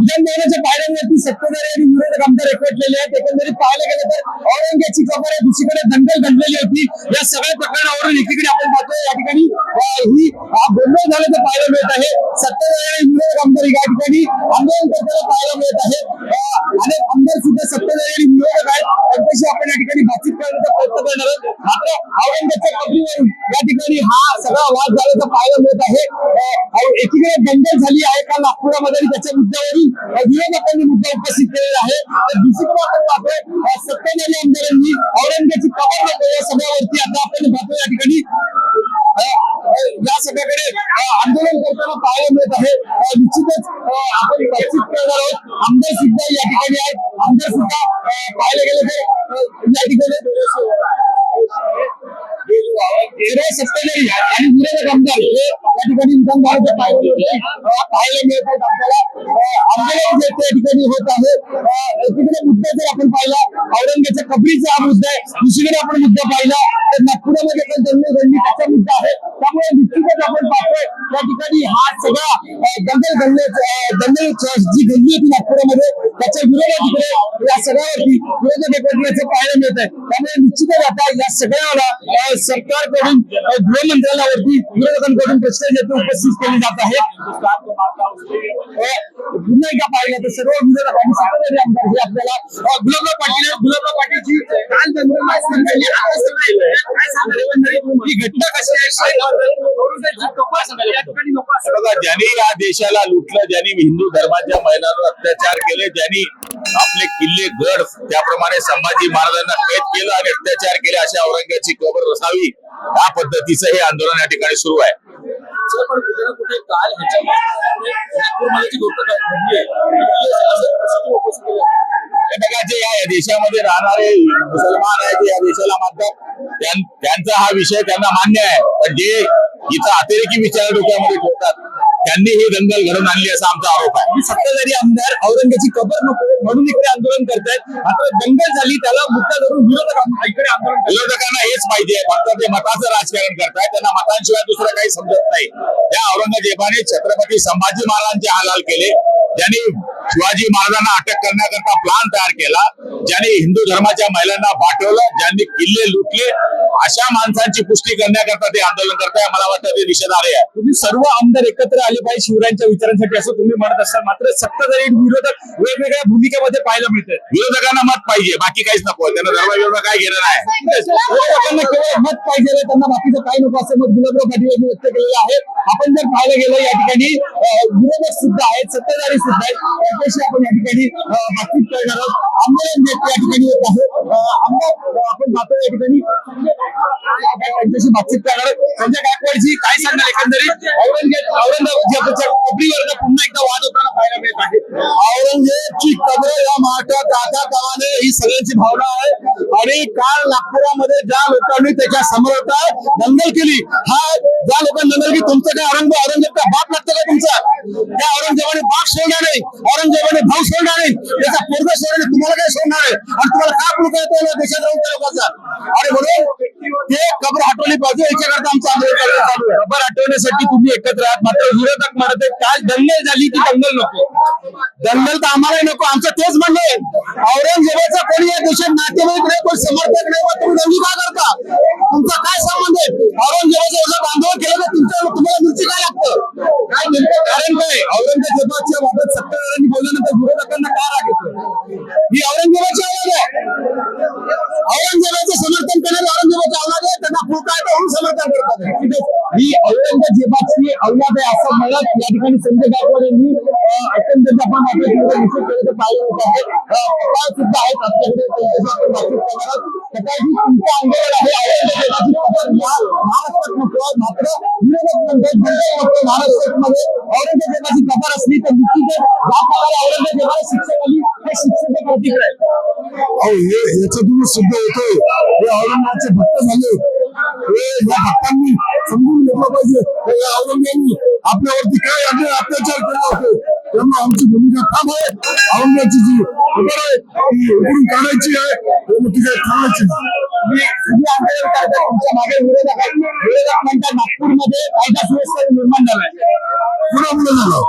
विधानभवनाच्या पायऱ्यांवरती सत्ताधारी आणि विरोधक आमदार एकवटलेले आहेत. एकंदरीत पाहायला गेलं तर औरंगाची कबर आहे, दुसरीकडे दंगल घडलेली होती. या सगळ्या प्रकरणावरून एकीकडे आपण पाहतोय या ठिकाणी ही गोंधळ झाल्याचं पाहायला मिळत आहे. सत्ताधारी आणि विरोधक आमदार या ठिकाणी आंदोलन करताना पाहायला मिळत आहे. अनेक आमदार सुद्धा सत्ताधारी आणि विरोधक आहेत, त्यांच्याशी आपण या ठिकाणी बातचीत करण्याचा प्रयत्न करणार आहोत. मात्र औरंगाच्या कबरीवरून या ठिकाणी हा सगळा वाद झाल्याचं पाहायला मिळत आहे. एकीकडे दंगल झाली आहे काल नागपुरामध्ये, त्याच्या मुद्द्यावरून विरोधकांनी मुद्दा उपस्थित केलेला आहे. तर दुसरीकडे आपण पाहतोय सत्ताधारी आमदारांनी औरंगाची कबर नको या सगळ्यावरती आता आपण पाहतोय या ठिकाणी या सगळ्याकडे आंदोलन करताना पाहायला मिळत आहे. निश्चितच आपण बातचीत करणार आहोत. आमदार सुद्धा या ठिकाणी आहेत. आमदार सुद्धा पाहायला गेलं तर या ठिकाणी सत्ताधारी आणि विरोधक आमदार हे या ठिकाणी विधानभवनाच्या पाहायला मिळत आहेत. आपल्याला आंदोलन जे त्या ठिकाणी होत आहे. एकीकडे मुद्दा जर आपण पाहिला औरंगाच्या कबरीचा हा मुद्दा आहे, दुसरीकडे आपण मुद्दा पाहिला तर नागपुरामध्ये पण दंगल घडली त्याचा मुद्दा आहे. त्यामुळे निश्चितच आपण पाहतोय या ठिकाणी हा सगळा दंगल जी घडली होती नागपुरामध्ये त्याच्या विरोधात इकडे या सगळ्यावरती विरोधक एकवटण्याचं पाहायला मिळत आहे. त्यामुळे निश्चितच आता या सगळ्याला सरकारकडून गृहमंत्रालयावरती विरोधकांकडून प्रश्न उपस्थित केले जात आहेत. पुन्हा एकदा पाहिलं तर सर्व विरोधक आणि सत्ताधारी आमदार हे आपल्याला गुलाबराव पाटीलची काल ही घटना कशी आहे ज्यांनी या देशाला लुटलं, ज्यांनी हिंदू धर्माच्या महिलांवर अत्याचार केले, ज्यांनी आपले किल्ले गड त्याप्रमाणे संभाजी महाराजांना कैद केलं आणि अत्याचार केले, अशा औरंगाची कबर रसावी या पद्धतीचं हे आंदोलन या ठिकाणी सुरू आहे. कुठे काल नागपूरमध्ये जी घटना घडली हे बघा, जे या देशामध्ये राहणारे मुसलमान आहेत, या देशाला मानतात, त्यांचा हा विषय त्यांना मान्य आहे. पण जे इथं अतिरेकी विचार डोक्यामध्ये ठेवतात त्यांनी ही दंगल घडवून आणली असा आमचा आरोप आहे. सत्ताधारी आमदार औरंगाची कबर नको म्हणून इकडे आंदोलन करतायत. मात्र दंगल झाली त्याला मुद्दा धरून विरोधकांना हेच पाहिजे, फक्त ते मताचं राजकारण करतायत. त्यांना मतांशिवाय दुसरं काही समजत नाही. या औरंगजेबाने छत्रपती संभाजी महाराजांचे हाल केले, ज्यांनी शिवाजी महाराजांना अटक करण्याकरता प्लान तयार केला, ज्यांनी हिंदू धर्माच्या महिलांना पाठवलं, ज्यांनी किल्ले लुटले, अशा माणसांची पुष्टी करण्याकरता ते आंदोलन करताय. मला वाटतं ते निषेधार्ह आहे. तुम्ही सर्व आमदार एकत्र आले पाहिजे शिवरायांच्या विचारांसाठी असं तुम्ही म्हणत असाल, मात्र सत्ताधारी विरोधक वेगवेगळ्या भूमिकेमध्ये पाहायला मिळतात. विरोधकांना मत पाहिजे, बाकी काहीच नको. त्यांना धर्मविरोध काय घेणं नाही. विरोधकांना केवळ मत पाहिजे, त्यांना बाकीचं काही नको असं मत गुलाबराव पाटील यांनी व्यक्त केलेलं आहे. आपण जर पाहायला गेलं या ठिकाणी विरोधक सुद्धा आहेत, सत्ताधारी सुद्धा आहेत, त्यांच्याशी आपण या ठिकाणी बातचीत करणार आहोत. आंदोलन या ठिकाणी होत आहे. आमदार आपण पाहतो या ठिकाणी त्यांच्याशी बातचीत करणार आहोत. संजय गायकवाडजी, काय सांगाल एकंदरीत औरंगजेबाच्या कबरीवर पुन्हा एकदा वाद होताना पाहायला मिळत आहे. औरंगजेबची कबर या महाराष्ट्रात राहता कामा नये ही सगळ्यांची भावना आहे. आणि काल नागपुरामध्ये ज्या लोकांनी त्याच्या समोर दंगल केली, हा ज्या लोकांनी दंगल केली, तुमचं काय औरंगजेबचा बाप लागतं का तुमचा? त्या औरंगजेबाने बाप सोडणार नाही, औरंगजेबाने भाऊ सोडणार नाही, त्याचा पोरगा सोडणार नाही, तुम्हाला काय सोडणार आहे? आणि तुम्हाला काय पुढे येतो देशात राहून त्या लोकांचा? आणि म्हणून ते कबर हटवली पाहिजे, याच्याकरता आमचं आंदोलन चालू आहे. कबर हटवण्यासाठी तुम्ही एकत्र आहात, मात्र विरोधक म्हणत आहेत काल दंगल झाली की दंगल नको. दंगल तर आम्हालाही नको, आमचं तेच म्हणणं आहे. औरंगजेबाचा कोणी या देशात नातेवाईक नाही, कोणी समर्थक नाही, मग तुम्ही दंगली का करता? तुमचा काय संबंध आहे? औरंगजेबाचं एवढं आंदोलन केलं तर तुम्हाला मिरची काय लागतं? काय नेमकं कारण काय? औरंगजेबाच्या बाबत सत्ताधाऱ्यांनी बोलल्यानंतर विरोधकांना का राग येतो? ही औरंगजेबाची औलाद आहे. औरंगजेबाचं समर्थन करणारे औरंगजेबाची औलाद आहे, त्यांना फुलका आहे म्हणून समर्थन करतात. ही औरंगजेबाची औलाद आहे असं म्हणत या ठिकाणी संजय गायकवाड यांनी अत्यंत आपण निषेध केल्याचं पाहिलं होत आहे. सुद्धा आहेत आपल्याकडे, त्यांच्याशी आपण बातचीत करणार आहोत. सकाळची तुमचं आंदोलन आहे औरंगजेबाची कबर महाराष्ट्रात नको, मात्र विरोधक म्हणतात महाराष्ट्रामध्ये औरंगजेबाची कबर असली तर निश्चितच ज्या प्रकारे औरंगजेबाला शिक्षा झाली हे शिक्षेचे प्रतिक्रिया आहे. याच्यातून सिद्ध होतोय हे औरंगाबादचे भक्त झाले. या भक्तांनी समजून घेतलं पाहिजे औरंगाबादनी आपल्यावरती काय अत्याचार केला होते. त्यामुळे आमची भूमिका ठाम आहे. औरंगाबादची जी खबर आहे ती उघडून काढायची आहे, ती काय थांबायची नाही. तुम्ही आंदोलन करता, तुमच्या मागे विरोधक म्हणतात नागपूरमध्ये कायदा सुव्यवस्था निर्माण झालाय. कुणामुळे झालं?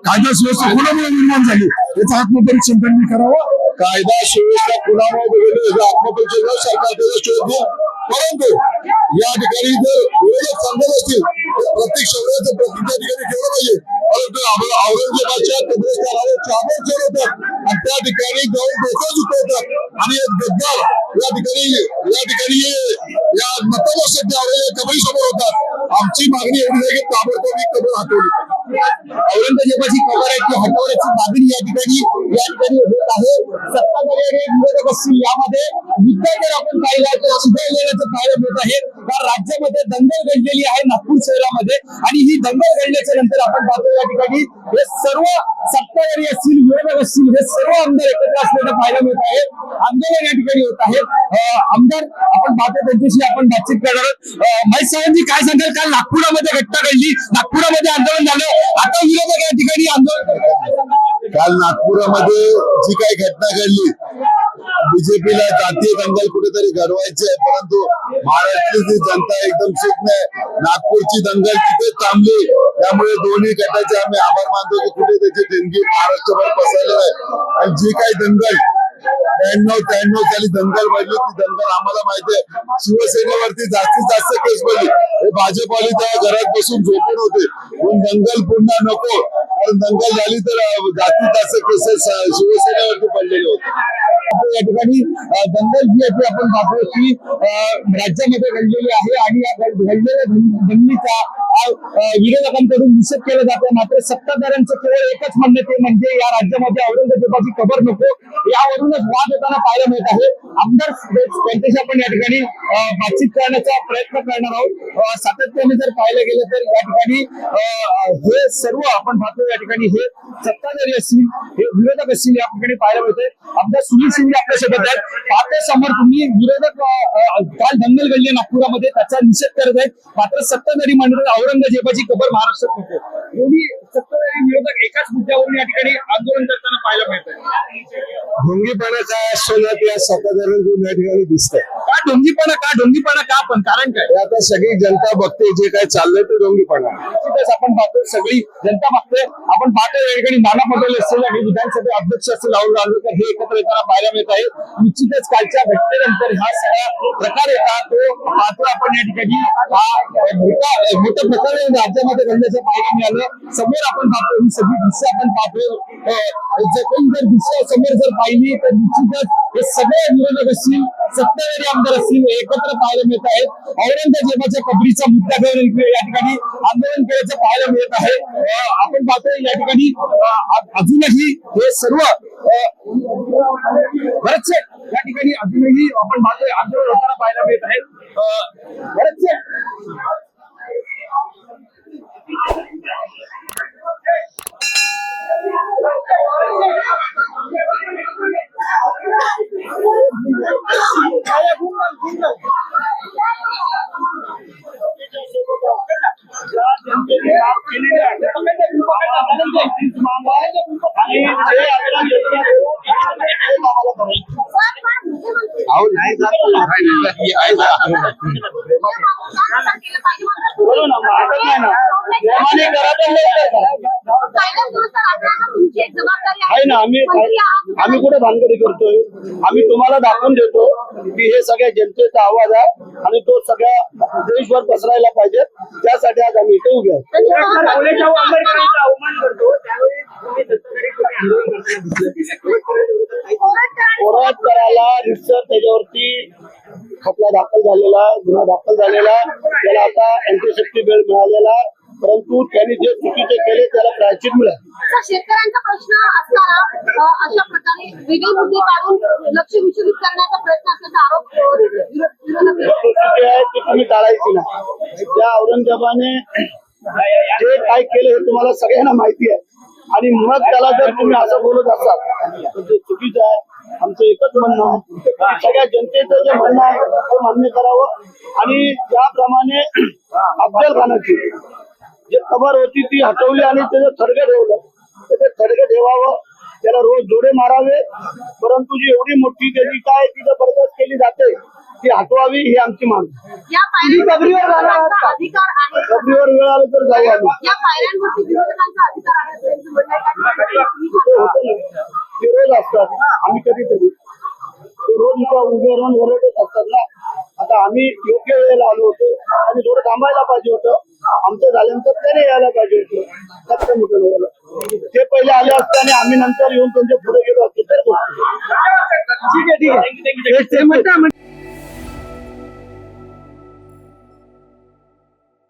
कायदा सुव्यवस्था कुणामुळे निर्माण झाली याचं आत्मपरीक्षण त्यांनी करावं. कायदा सुव्यवस्था कुणामुळे बिघडली आत्मपरीक्षण सरकार त्याचा शोध घेईल. परंतु या ठिकाणी जर विरोधक सांगत असतील तर प्रत्येक शहराचं प्रत्येक ठिकाणी ठेवलं पाहिजे. परंतु औरंगजेबाच्या कब्रस्थानावर चादर चढवतात आणि त्या ठिकाणी जाऊन डोकं झुकवतात आणि एक गद्दार या ठिकाणी या नतमस्तक कबरी समोर होतात. आमची मागणी एवढी आहे की ताबडतोब ही कबर हटवली. औरंगजेबाची कबर आहे ती हटवण्याची मागणी या ठिकाणी होत आहे. सत्ताधारी आणि विरोधक असतील यामध्ये मुद्दा जर आपण पाहिला तर चिघळलेल्याचं पाहायला मिळत आहे. कारण राज्यामध्ये दंगल घडलेली आहे नागपूर शहरामध्ये आणि ही दंगल घडल्याच्या नंतर आपण पाहतो या ठिकाणी हे सर्व सत्ताधारी असतील विरोधक असतील हे सर्व आमदार एकत्र असल्याचं पाहायला मिळत आहे. आंदोलन या ठिकाणी होत आहे. आमदार आपण पाहतो त्यांच्याशी आपण बातचीत करणार आहोत. महेश सावंतजी काय सांगाल? काल नागपुरामध्ये घटना घडली, नागपुरामध्ये आंदोलन झालं, आता विरोधक या ठिकाणी आंदोलन करतात. काल नागपुरामध्ये जी काही घटना घडली, बीजेपीला जातीय दंगल कुठेतरी घडवायची आहे, परंतु महाराष्ट्राची जनता एकदम सूक्ष्म आहे. नागपूरची दंगल तिथे थांबली, त्यामुळे दोन्ही गटाचे आम्ही आभार मानतो की कुठे त्याची देणगी महाराष्ट्रभर पसरलेली आहे. आणि जी काही दंगल 93 साली दंगल भरली, ती दंगल आम्हाला माहिती आहे. शिवसेनेवरती जास्तीत जास्त केस भरली, हे भाजपवाले त्या घरात बसून झोपून होते. पण दंगल पुन्हा नको, कारण दंगल झाली तर जास्तीत जास्त केसेस शिवसेनेवरती पडलेले होते. या ठिकाणी दंगल जी आहे ती आपण पाहतो की राज्यामध्ये घडलेली आहे आणि या घडलेल्या दंगलीचा विरोधकांकडून निषेध केला जातो. मात्र सत्ताधाऱ्यांचं केवळ एकच म्हणणं ते म्हणजे या राज्यामध्ये औरंगजेबाची कबर नको. यावरूनच वाद होताना पाहायला मिळत आहे. आमदार त्यांच्याशी आपण या ठिकाणी बातचीत करण्याचा प्रयत्न करणार आहोत. सातत्याने जर पाहायला गेलं तर या ठिकाणी हे सर्व आपण पाहतो या ठिकाणी हे सत्ताधारी असतील हे विरोधक असतील या ठिकाणी पाहायला मिळते. आमदार सुनील शिंदे आपल्यासोबत आहेत. पाहते समोर तुम्ही विरोधक काल दंगल घडली नागपुरामध्ये त्याचा निषेध करत आहेत, मात्र सत्ताधारी म्हणतात औरंगजेबाची कबर महाराष्ट्रात नको. दोन्ही सत्ताधारी विरोधक एकाच मुद्द्यावरून या ठिकाणी आंदोलन करताना पाहायला मिळत आहे. ढोंगीपणा काय असतो ना ते सत्ताधाऱ्यांकडून या ठिकाणी दिसतंय. ढोंगीपणा का पण कारण काय? आता सगळी जनता बघते जे काय चाललंय ते ढोंगीपणा. निश्चितच आपण पाहतो सगळी जनता बघते. आपण पाहतो या ठिकाणी नाना पटोले असतील आणि विधानसभा अध्यक्ष असतील राहुल गांधी हे एकत्र येताना पाहायला मिळत आहे. निश्चितच कालच्या घटनेनंतर हा सगळा प्रकार येतात तो पाहतो आपण या ठिकाणी मोठ्या प्रकारे राज्यामध्ये घडल्याचं पाहायला मिळालं. समोर आपण पाहतो ही सगळी दृश्य आपण पाहतो. जर दृश्य समोर जर पाहिली तर निश्चितच हे सगळे विरोधक असतील सत्ताधारी आमदार असतील एकत्र पाहायला मिळत आहेत. औरंगजेबाच्या कबरीचा मुद्दा घेऊन या ठिकाणी आंदोलन केल्याचं पाहायला मिळत आहे. आपण पाहतोय या ठिकाणी अजूनही हे सर्व बरेचसे या ठिकाणी अजूनही आपण पाहतोय आंदोलन होताना पाहायला मिळत आहे. बरेचसे आहे ना. आम्ही कुठे भानगडी करतोय? आम्ही तुम्हाला दाखवून देतो की हे सगळ्या जनतेचा आवाज आहे आणि तो सगळ्या देशभर पसरायला पाहिजे. त्यासाठी आज आम्ही इथे उभे आहोत. पोरात करायला रितसर त्याच्यावरती खटला दाखल झालेला, गुन्हा दाखल झालेला, त्याला आता अँटीसेप्टी बेल मिळालेला, परंतु त्यांनी जे चुकीचे केले त्याला प्रायश्चित मिळालं. शेतकऱ्यांचा प्रश्न असताना अशा प्रकारे वेगळे मुद्दे काढून लक्ष विचलित करण्याचा प्रयत्न असल्याचा आरोप चुकी आहे ती तुम्ही टाळायची नाही. त्या औरंगजेबाने जे काय केले हे तुम्हाला सगळ्यांना माहिती आहे आणि मग त्याला जर तुम्ही असं बोलत असाल तर ते चुकीचं आहे. आमचं एकच म्हणणं आहे सगळ्या जनतेचं जे म्हणणं आहे ते मान्य करावं आणि त्याप्रमाणे अफजल खानाची जे कबर होती ती हटवली आणि त्याचं थडगं ठेवलं तर ते थडगं ठेवावं. त्याला रोज जोडे मारावे, परंतु जी एवढी मोठी त्याची काय ती जबरदस्त केली जाते ती हटवावी ही आमची मागणी. या पायऱ्यांचा अधिकार आहे. कबरीवर वेळ आलं तर जाऊ आम्ही. या पायऱ्यांवरती विरोधकांचा अधिकार आहे असं त्यांचं म्हणणं आहे. ते होतं ना, ते रोज असतात. आम्ही कधीतरी ते रोज इथं उभे राहून ओरडत असतात ना. आता आम्ही योग्य वेळेला आलो होतो आणि थोडं थांबायला पाहिजे होतं. आमचं झाल्यानंतर त्याने यायला पाहिजे होतं. सत्य मुलं वगैरे ते पहिले आले असते आणि आम्ही नंतर येऊन त्यांच्या पुढे गेलो असतो तर गोष्टी. ठीक आहे.